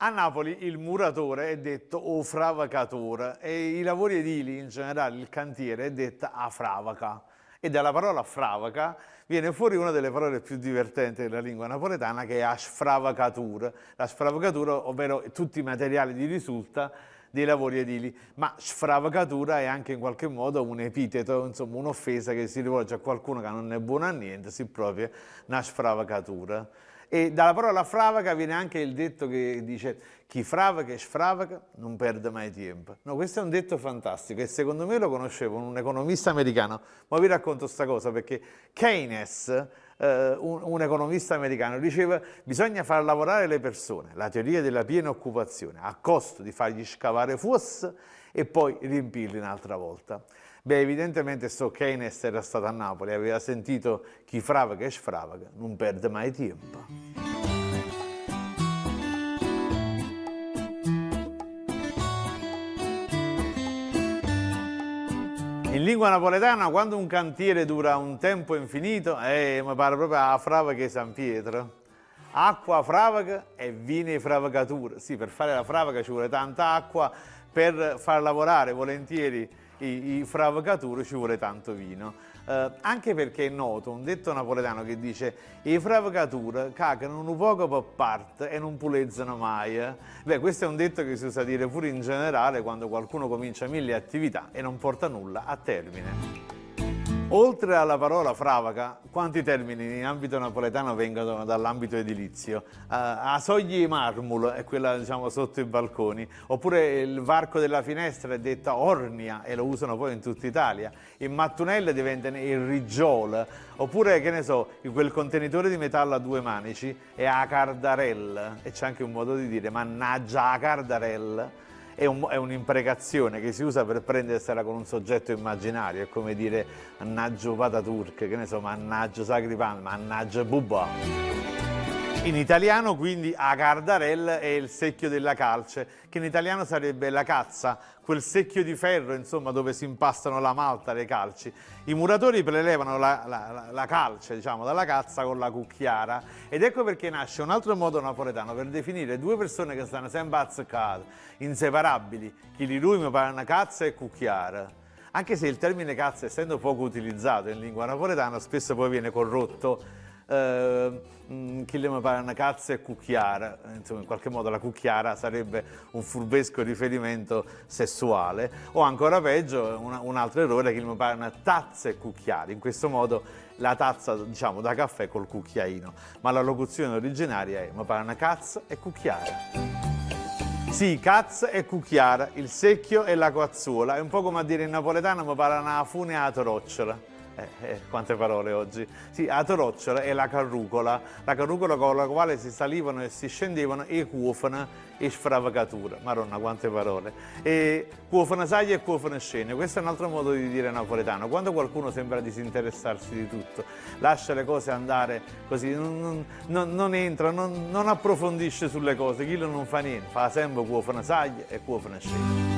A Napoli il muratore è detto o fravacatore e i lavori edili in generale, il cantiere, è detta a fravaca. E dalla parola fravaca viene fuori una delle parole più divertenti della lingua napoletana, che è a sfravacatura. La sfravacatura, ovvero tutti i materiali di risulta dei lavori edili, ma sfravacatura è anche in qualche modo un epiteto, insomma un'offesa che si rivolge a qualcuno che non è buono a niente, si propria una sfravacatura. E dalla parola fravaca viene anche il detto che dice chi fravaca e sfravaca non perde mai tempo. No, questo è un detto fantastico e secondo me lo conoscevo un economista americano, ma vi racconto questa cosa perché Keynes, un economista americano, diceva bisogna far lavorare le persone, la teoria della piena occupazione, a costo di fargli scavare fosse e poi riempirli un'altra volta. Beh, evidentemente Keynes era stato a Napoli, aveva sentito chi fravaca e sfravaca non perde mai tempo. In lingua napoletana, quando un cantiere dura un tempo infinito, mi pare proprio a fravaca di San Pietro. Acqua fravaca e vine fravacatura. Sì, per fare la fravaca ci vuole tanta acqua, per far lavorare volentieri i fravacature ci vuole tanto vino. Anche perché è noto un detto napoletano che dice i fravacature cacano un poco per parte e non pulezzano mai. Beh, questo è un detto che si usa dire pure in generale quando qualcuno comincia mille attività e non porta nulla a termine. Oltre alla parola fravaca, quanti termini in ambito napoletano vengono dall'ambito edilizio? A sogli marmulo è quella diciamo sotto i balconi, oppure il varco della finestra è detta ornia e lo usano poi in tutta Italia. Il mattunello diventa il riggiolo, oppure che ne so, quel contenitore di metallo a due manici è a cardarella e c'è anche un modo di dire mannaggia a cardarella. È un'imprecazione che si usa per prendersela con un soggetto immaginario, è come dire mannaggia pata turca, che ne so, mannaggia sacripan, mannaggia bubba. In italiano quindi a cardarella è il secchio della calce, che in italiano sarebbe la cazza, quel secchio di ferro insomma dove si impastano la malta, le calci. I muratori prelevano la calce diciamo dalla cazza con la cucchiara ed ecco perché nasce un altro modo napoletano per definire due persone che stanno sempre azzeccate, inseparabili, chi li lui mi pare una cazza e cucchiara. Anche se il termine cazza essendo poco utilizzato in lingua napoletana spesso poi viene corrotto chi le mi pare una cazza e cucchiara, insomma in qualche modo la cucchiara sarebbe un furbesco riferimento sessuale o ancora peggio un altro errore che mi pare una tazza e cucchiara, in questo modo la tazza diciamo da caffè col cucchiaino, ma la locuzione originaria è mi pare una cazza e cucchiara. Sì, cazza e cucchiara, il secchio e la cazzuola, è un po' come a dire in napoletano mi pare una fune a torocciola. Quante parole oggi. Sì, la torocciola è la carrucola con la quale si salivano e si scendevano e cuofana e sfravacatura. Maronna, quante parole. E cuofana saglia e cuofana scene. Questo è un altro modo di dire napoletano. Quando qualcuno sembra disinteressarsi di tutto, lascia le cose andare così, non entra, non approfondisce sulle cose, chi non fa niente, fa sempre cuofana saglia e cuofana scene.